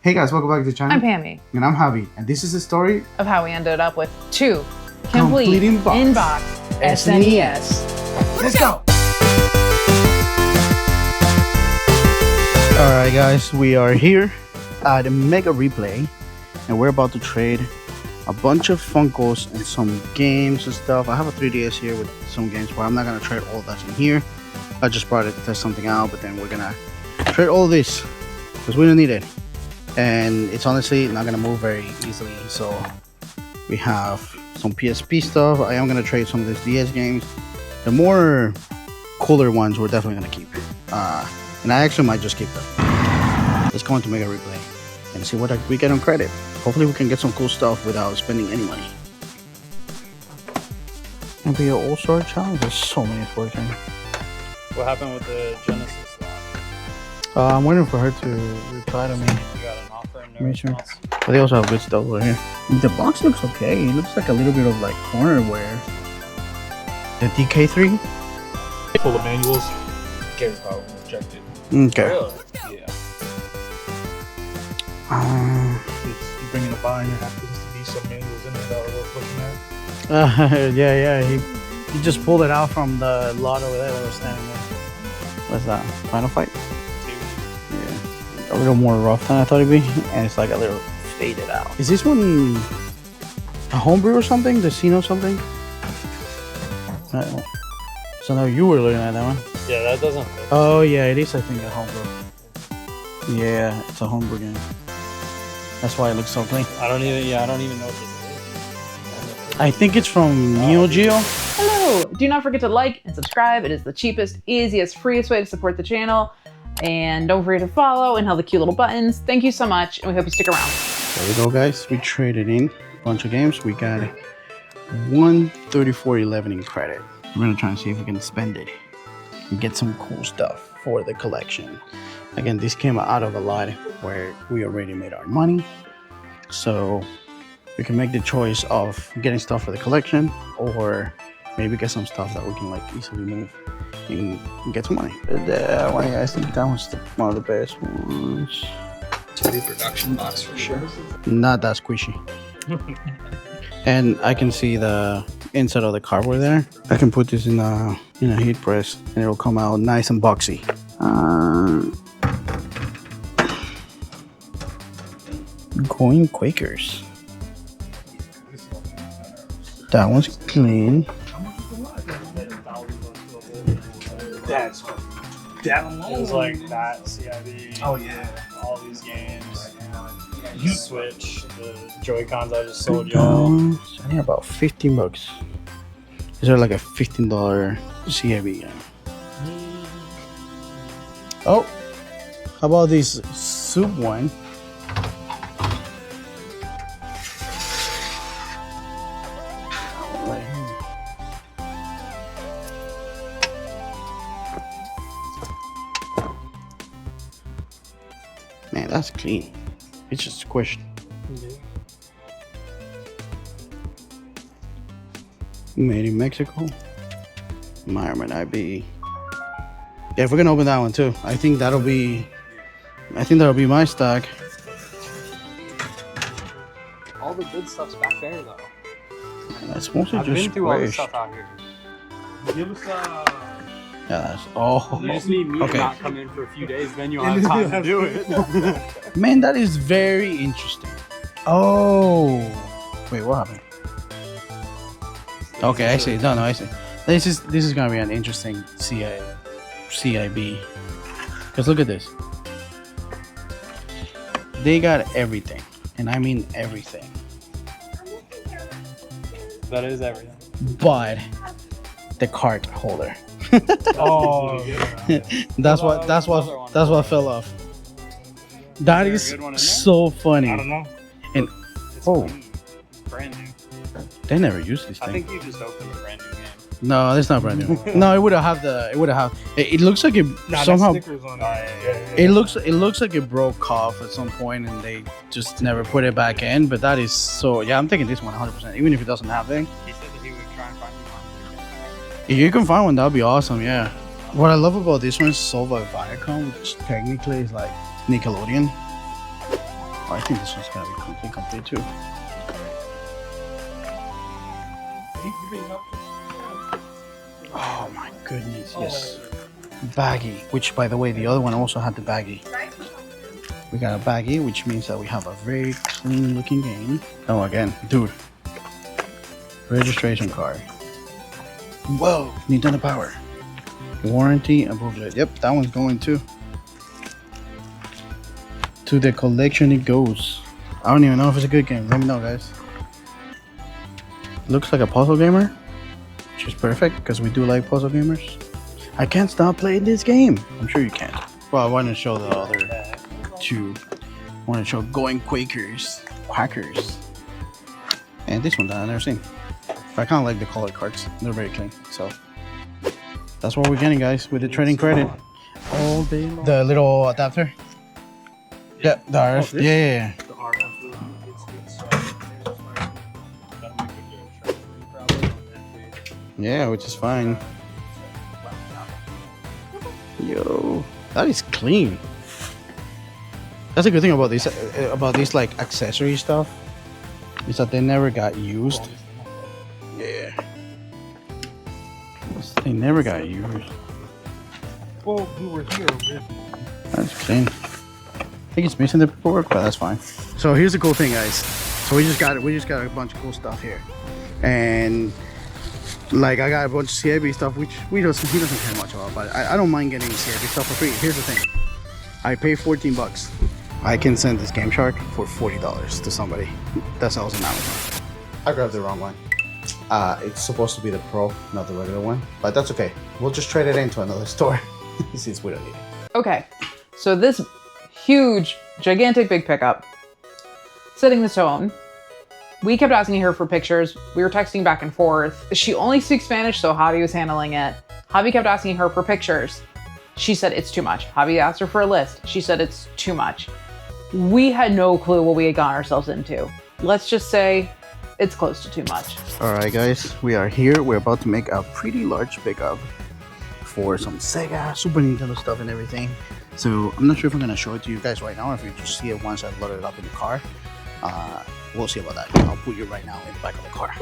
Hey guys, welcome back to the channel. I'm Pammy. And I'm Javi. And this is the story of how we ended up with 2 complete in-box SNES. Let's go! Alright guys, we are here at the Mega Replay. And we're about to trade a bunch of Funkos and some games and stuff. I have a 3DS here with some games, but I'm not going to trade all that's in here. I just brought it to test something out, but then we're going to trade all this because we don't need it. And it's honestly not gonna move very easily. So we have some PSP stuff. I am gonna trade some of these DS games. The more cooler ones we're definitely gonna keep, and I actually might just keep them. Let's go into Mega Replay and see what we get on credit. Hopefully we can get some cool stuff without spending any money. NBA All-Star Challenge. There's so many working. What happened with the Genesis? I'm waiting for her to reply to me. You got an offer and no response? But they also have good stuff over here. The box looks okay. It looks like a little bit of like cornerware. The DK3? Full of manuals. Game power rejected. Okay. Really? Yeah. You bring in a buy and there happens to be some manuals in there that are worth looking at. Yeah. He just pulled it out from the lot over there that was standing there. What's that? Final Fight? A little more rough than I thought it'd be, and it's like a little faded out. Is this one a homebrew or something? The Sino something? So now you were looking at that one. Yeah, that doesn't fit. Oh yeah, it is. I think a homebrew. Yeah, it's a homebrew game. That's why it looks so clean. I don't even know what this is. I think it's from Neo Geo. Hello! Do not forget to like and subscribe. It is the cheapest, easiest, freest way to support the channel. And don't forget to follow and have the cute little buttons. Thank you so much, and we hope you stick around. There we go, guys. We traded in a bunch of games. We got 134.11 in credit. We're gonna try and see if we can spend it and get some cool stuff for the collection. Again, this came out of a lot where we already made our money, so we can make the choice of getting stuff for the collection or maybe get some stuff that we can like easily move and get some money. But I think that was one of the best ones. CIB production box for sure. Not that squishy. And I can see the inside of the cardboard there. I can put this in a heat press and it'll come out nice and boxy. Going Quakers. That one's clean. That's that alone. It's like that CIB. Oh yeah. All these games. Switch, the Joy-Cons I just sold y'all. I think about 15 bucks. Is there like a $15 CIB game? Oh, how about this soup one? Man, that's clean. It's just squished. Made in Mexico. Environment IB. Yeah, if we're gonna open that one too, I think that'll be my stock. All the good stuff's back there though. That's mostly I've just been through all the squished. stuff out here. Give us Yeah, that's oh. You just need me okay. to not come in for a few days, then you'll have time to do it. Man, that is very interesting. Oh, wait, what happened? Okay, I see. No, I see. This is gonna be an interesting CIB. Cause look at this. They got everything, and I mean everything. That is everything. But the card holder. Oh, yeah. That's what fell off. That is so funny. I don't know. And It's oh, clean. Brand new. they never used this thing. I think you just opened a brand new game. No, it's not brand new. No, it would have it looks like it somehow. Stickers on it. It looks like it broke off at some point and they just never put it back in. But that is so. Yeah, I'm taking this one 100%. Even if it doesn't have it. He said that he would try and find you one. If you can find one, that'd be awesome. Yeah. What I love about this one is sold by Viacom, which technically is like Nickelodeon. Oh, I think this one's gonna be complete too. Oh my goodness, yes. Baggy, which by the way, the other one also had the baggy. We got a baggy, which means that we have a very clean looking game. Oh, again, dude. Registration card. Whoa, Nintendo Power. Warranty and booklet. Yep, that one's going too. To the collection it goes. I don't even know if it's a good game. Let me know, guys. Looks like a puzzle gamer, which is perfect because we do like puzzle gamers. I can't stop playing this game. I'm sure you can't. Well, I want to show the other two. I want to show Going Quakers, Quackers, and this one that I've never seen. But I kind of like the colored cards. They're very clean. So that's what we're getting, guys, with the trading credit all day long. The little adapter. Yeah, the RF. Yeah. The RF. Yeah, which is fine. Yo, that is clean. That's a good thing about these like accessory stuff, is that they never got used. Yeah, they never got used. Well, we were here already. That's clean. I think it's missing the paperwork, but that's fine. So here's the cool thing, guys. So we just got a bunch of cool stuff here, and like I got a bunch of CIB stuff, which he doesn't care much about, but I don't mind getting CIB stuff for free. Here's the thing: I pay 14 bucks. I can send this Game Shark for $40 to somebody that sells on Amazon. I grabbed the wrong one. It's supposed to be the Pro, not the regular one, but that's okay. We'll just trade it into another store since we don't need it. Okay, so this huge, gigantic big pickup, setting the tone. We kept asking her for pictures. We were texting back and forth. She only speaks Spanish, so Javi was handling it. Javi kept asking her for pictures. She said it's too much. Javi asked her for a list. She said it's too much. We had no clue what we had gotten ourselves into. Let's just say it's close to too much. All right, guys, we are here. We're about to make a pretty large pickup for some Sega, Super Nintendo stuff and everything. So I'm not sure if I'm gonna show it to you guys right now, or if you just see it once I load it up in the car. We'll see about that. I'll put you right now in the back of the car.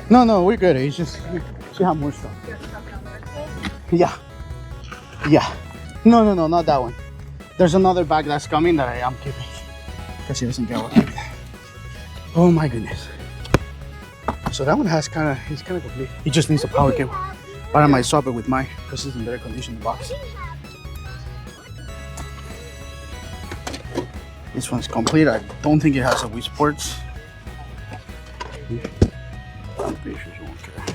No, we're good. It's just she have more stuff. Yeah. No, not that one. There's another bag that's coming that I am keeping because she doesn't get one. Oh my goodness. So that one it's kind of complete. It just needs a power cable, but I might swap it with mine because it's in better condition in the box. This one's complete. I don't think it has a Wii Sports. I'm pretty sure she won't care.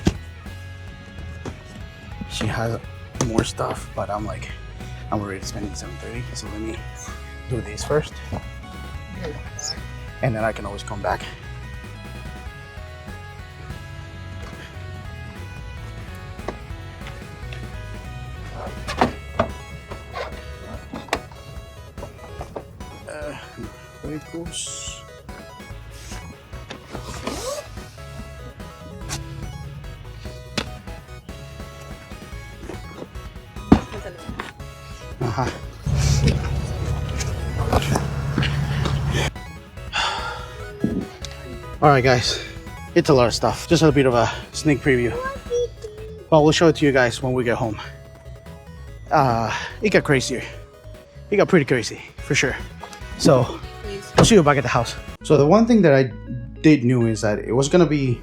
She has more stuff, but I'm already spending $730, so let me do this first, and then I can always come back. Vehicles. All right, guys, it's a lot of stuff. Just a bit of a sneak preview, but we'll show it to you guys when we get home. It got crazier. It got pretty crazy for sure. So I'll see you back at the house. So the one thing that I did knew is that it was gonna be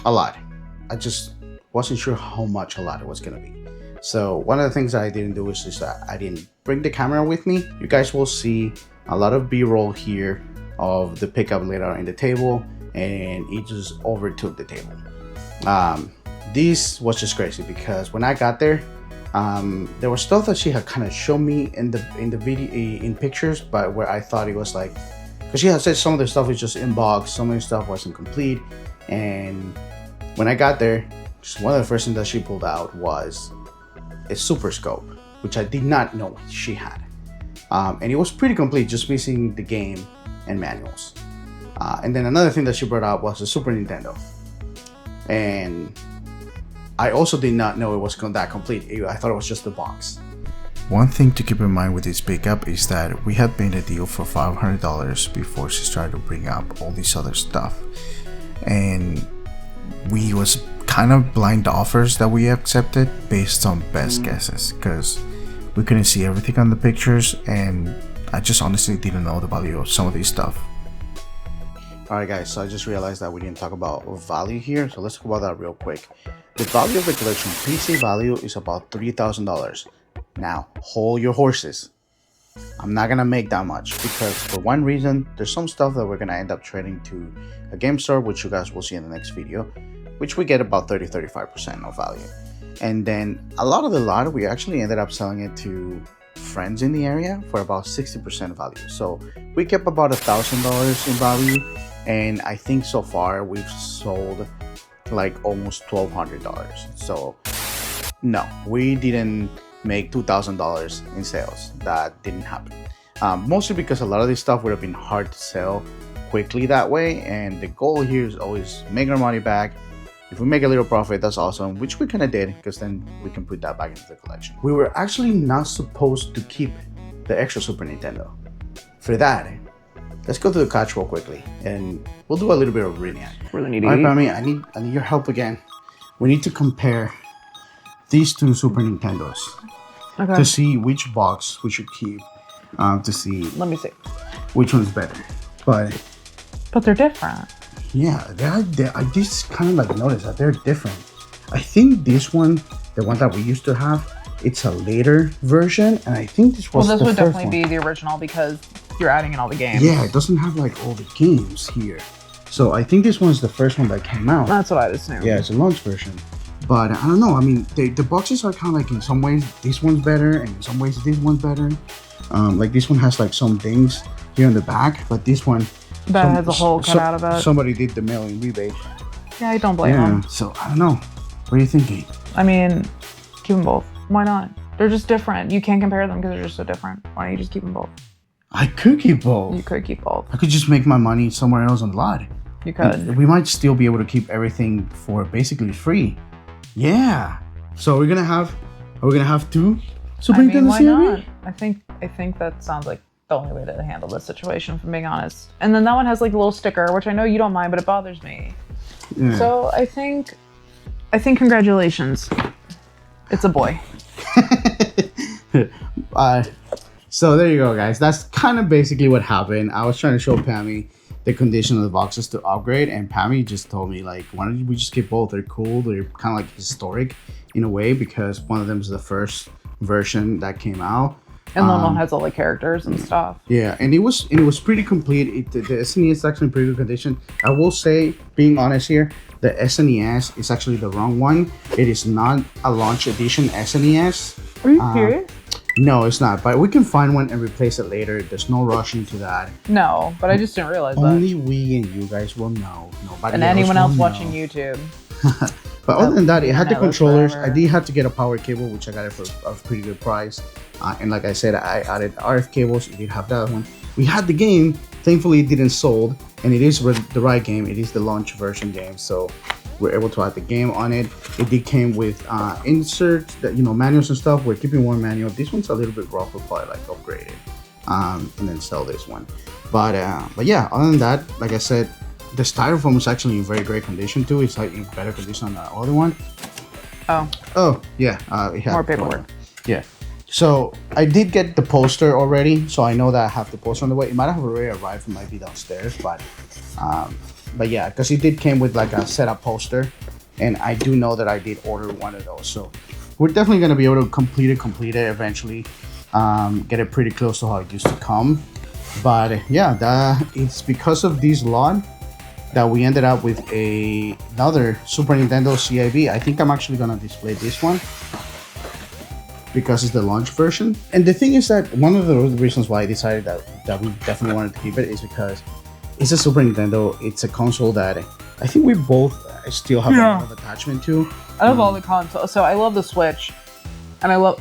a lot. I just wasn't sure how much a lot it was gonna be. So one of the things that I didn't do is just that I didn't bring the camera with me. You guys will see a lot of B-roll here of the pickup laid out in the table, and it just overtook the table. This was just crazy because when I got there, there was stuff that she had kind of shown me in the video in pictures, but where I thought it was like, because she had said some of the stuff was just in box, some of the stuff wasn't complete, and when I got there, just one of the first things that she pulled out was a Super Scope, which I did not know she had, and it was pretty complete, just missing the game and manuals. And then another thing that she brought out was a Super Nintendo, and I also did not know it was that complete. I thought it was just the box. One thing to keep in mind with this pickup is that we had made a deal for $500 before she started to bring up all this other stuff, and we was kind of blind offers that we accepted based on best guesses because we couldn't see everything on the pictures, and I just honestly didn't know the value of some of this stuff. Alright guys, so I just realized that we didn't talk about value here, so let's talk about that real quick. The value of the collection PC value is about $3,000. Now, hold your horses. I'm not gonna make that much because for one reason, there's some stuff that we're gonna end up trading to a game store, which you guys will see in the next video, which we get about 30-35% of value. And then a lot of the lot, we actually ended up selling it to friends in the area for about 60% value. So we kept about $1,000 in value, and I think so far we've sold like almost $1,200. So no, we didn't make $2,000 in sales. That didn't happen. Mostly because a lot of this stuff would have been hard to sell quickly that way, and the goal here is always make our money back. If we make a little profit, that's awesome, which we kind of did, because then we can put that back into the collection. We were actually not supposed to keep the extra Super Nintendo. For that, let's go to the couch real quickly, and we'll do a little bit of reading. Really need to All right, eat. Pammy, I need your help again. We need to compare these two Super Nintendos Okay. to see which box we should keep, to see Let me see. which one's better. But But they're different. yeah, I just kind of like noticed that they're different. I think this one, the one that we used to have, it's a later version, and I think this was Well, this the would first definitely one. be the original because you're adding in all the games. Yeah, it doesn't have like all the games here. So I think this one's the first one that came out. That's what I'd assume. Yeah, it's a launch version. But I don't know. I mean, the boxes are kind of like in some ways this one's better, and in some ways this one's better. Like this one has like some things here in the back, but this one But it has a hole cut out of it. Somebody did the mailing rebate. Yeah, I don't blame them. So I don't know. What are you thinking? I mean, keep them both. Why not? They're just different. You can't compare them because they're just so different. Why don't you just keep them both? I could keep both. You could keep both. I could just make my money somewhere else on the lot. You could. And we might still be able to keep everything for basically free. Yeah. So we're gonna have. Are we gonna have two Super I mean, Nintendo why CIB? not? I think that sounds like the only way to handle this situation, if I'm being honest. And then that one has like a little sticker, which I know you don't mind, but it bothers me. Yeah. So I think congratulations. It's a boy. So there you go, guys. That's kind of basically what happened. I was trying to show Pammy the condition of the boxes to upgrade, and Pammy just told me like, why don't we just get both? They're cool. They're kind of like historic in a way because one of them is the first version that came out. And then one has all the characters and stuff. Yeah, and it was pretty complete. The SNES is actually in pretty good condition. I will say, being honest here, the SNES is actually the wrong one. It is not a launch edition SNES. Are you serious? No, it's not. But we can find one and replace it later. There's no rush into that. No, but I just didn't realize that. Only we and you guys will know. Nobody And anyone else will watching know. YouTube. But other than that, it had the Never, controllers. forever. I did have to get a power cable, which I got it for a pretty good price. And like I said, I added RF cables. It did have that one. We had the game. Thankfully, it didn't sold, and it is the right game. It is the launch version game, so we're able to add the game on it. It did came with inserts, that manuals and stuff. We're keeping one manual. This one's a little bit rough. We'll probably like upgrade it, and then sell this one. But yeah, other than that, like I said, the styrofoam is actually in very great condition too. It's like in better condition than the other one. Oh yeah, it had More paperwork. Yeah. So I did get the poster already, so I know that I have the poster on the way. It might have already arrived. It might be downstairs, but yeah, because it did came with like a setup poster, and I do know that I did order one of those. So we're definitely gonna be able to complete it eventually. Get it pretty close to how it used to come. But yeah, it's because of this lot that we ended up with another Super Nintendo CIB. I think I'm actually gonna display this one because it's the launch version. And the thing is that one of the reasons why I decided that we definitely wanted to keep it is because it's a Super Nintendo. It's a console that I think we both still have a lot of attachment to. I love all the consoles. So I love the Switch. And I love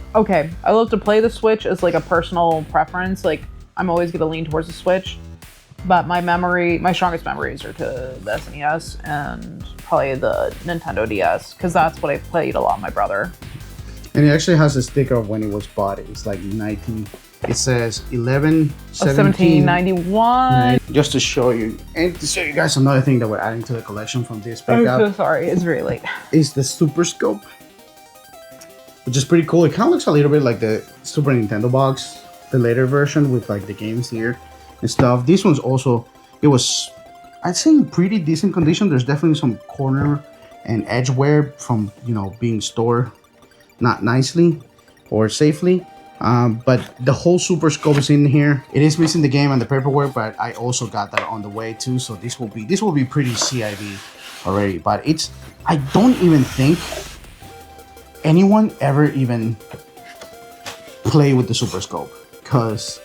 to play the Switch as like a personal preference. Like I'm always gonna lean towards the Switch. But my strongest memories are to the SNES and probably the Nintendo DS, because that's what I played a lot with my brother. And it actually has a sticker of when it was bought. It's like 19. It says 11, 1791. Just to show you, and to show you guys another thing that we're adding to the collection from this I'm pickup. so sorry, it's very late. Is the Super Scope, which is pretty cool. It kind of looks a little bit like the Super Nintendo box, the later version with like the games here and stuff. This one's also, it was, I'd say, in pretty decent condition. There's definitely some corner and edge wear from, you know, being stored not nicely or safely. But the whole Super Scope is in here. It is missing the game and the paperwork, but I also got that on the way too. So this will be pretty CIB already. But it's, I don't even think anyone ever even play with the Super Scope, because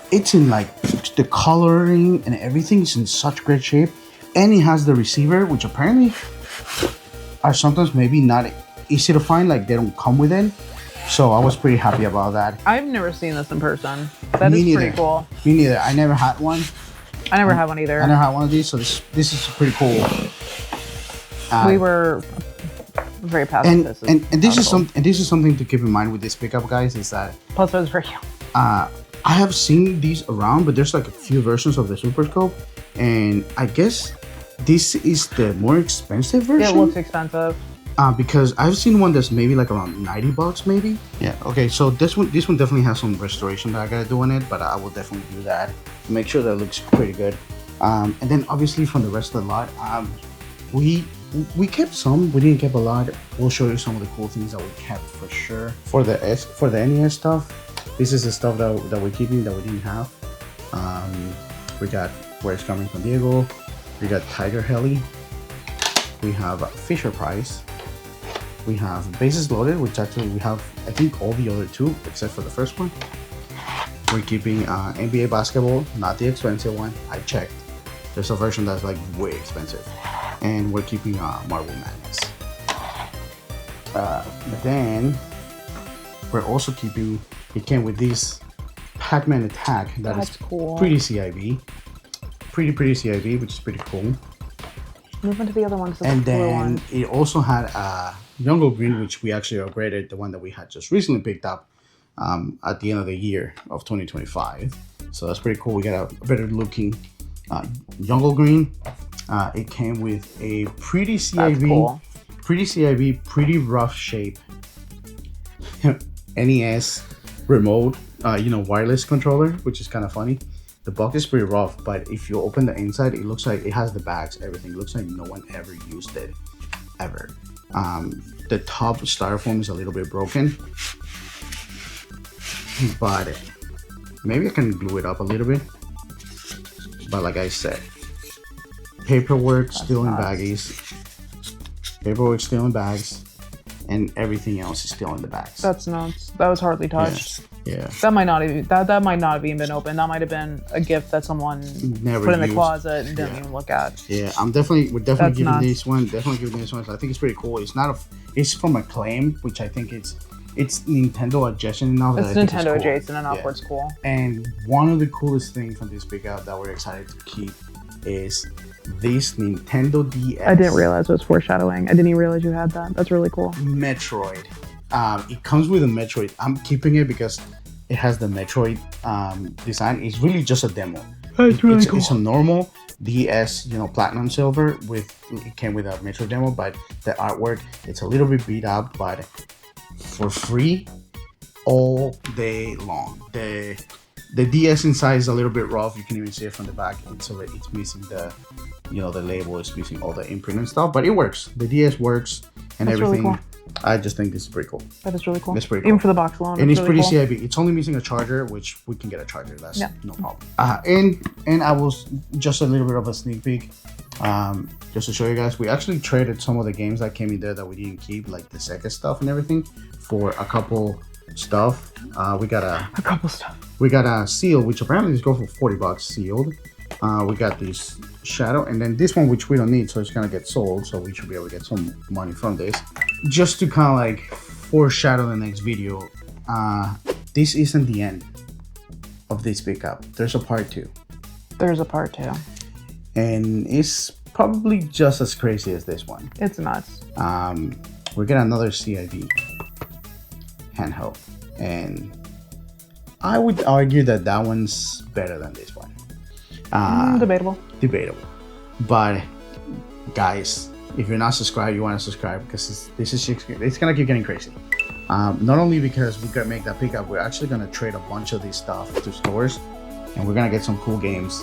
it's in like the coloring and everything is in such great shape, and it has the receiver, which apparently are sometimes maybe not easy to find, like they don't come with it. So I was pretty happy about that. I've never seen this in person. That is pretty cool. Me neither. I never had one. I never had one either. I never had one of these, so this is pretty cool. We were very passive. And this is something to keep in mind with this pickup, guys, is that plus it was very young. I have seen these around, but there's like a few versions of the Super Scope, and I guess this is the more expensive version. It looks expensive. Because I've seen one that's maybe like around $90 maybe. Yeah, okay, so this one definitely has some restoration that I gotta do on it, but I will definitely do that to make sure that it looks pretty good. And then obviously from the rest of the lot, we kept some, we didn't keep a lot. We'll show you some of the cool things that we kept for sure. For the NES stuff, this is the stuff that we're keeping that we didn't have. We got Where It's Coming from Diego, we got Tiger Heli, we have Fisher Price, we have Bases Loaded, which actually we have, I think, all the other two except for the first one. We're keeping NBA basketball, not the expensive one. I checked. There's a version that's like way expensive. And we're keeping Marble Madness. But then we're also keeping, it came with this Pac-Man Attack. That's cool. Pretty CIB. Pretty CIB, which is pretty cool. Move into the other one. And then it also had Jungle Green, which we actually upgraded, the one that we had just recently picked up at the end of the year of 2025. So that's pretty cool. We got a better looking Jungle Green. It came with a pretty CIB, pretty rough shape NES remote, wireless controller, which is kind of funny. The box is pretty rough, but if you open the inside, it looks like it has the bags, everything. It looks like no one ever used it, ever. The top styrofoam is a little bit broken, but maybe I can glue it up a little bit. But like I said, paperwork still in baggies. Paperwork still in bags, and everything else is still in the bags. That's nuts. That was hardly touched. Yeah. That might not even have even been open. That might have been a gift that someone never put in the used. Closet and didn't even look at. Yeah, we're definitely That's giving nuts. this one. Definitely giving this one. I think it's pretty cool. It's from Acclaim, which I think it's Nintendo adjacent enough. It's that I think Nintendo cool. adjacent enough Yeah. where it's cool. And one of the coolest things from this pickup that we're excited to keep is this Nintendo DS. I didn't realize it was foreshadowing. I didn't even realize you had that. That's really cool. Metroid. It comes with a Metroid. I'm keeping it because it has the Metroid design. It's really just a demo. That's really cool. It's a normal DS, platinum silver it came with a Metroid demo, but the artwork, it's a little bit beat up, but for free all day long. The DS inside is a little bit rough. You can even see it from the back. It's missing the label is missing all the imprint and stuff, but it works. The DS works and That's everything. really cool. I just think this is pretty cool. That is really cool. It's pretty Even cool. for the box alone. And it's really pretty cool. CIB. It's only missing a charger, which we can get a charger. That's no problem. And I was just a little bit of a sneak peek, just to show you guys. We actually traded some of the games that came in there that we didn't keep, like the Sega stuff and everything, for a couple stuff. We got a couple stuff. We got a seal, which apparently is go for $40 sealed. We got this Shadow, and then this one, which we don't need, so it's gonna get sold. So we should be able to get some money from this. Just to kind of like foreshadow the next video, this isn't the end of this pickup. There's a part 2. There's a part 2. And it's probably just as crazy as this one. It's nuts. We get another CIB. handheld, and I would argue that that one's better than this one. Debatable. Debatable. But guys, if you're not subscribed, you want to subscribe because it's gonna keep getting crazy. Not only because we gotta make that pickup, we're actually gonna trade a bunch of this stuff to stores, and we're gonna get some cool games,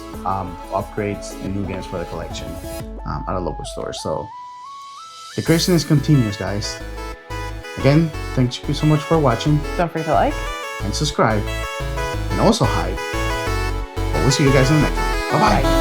upgrades, and new games for the collection at a local store. So the craziness continues, guys. Again, thank you so much for watching. Don't forget to like and subscribe, and also hype. But we'll see you guys in the next one. Bye bye.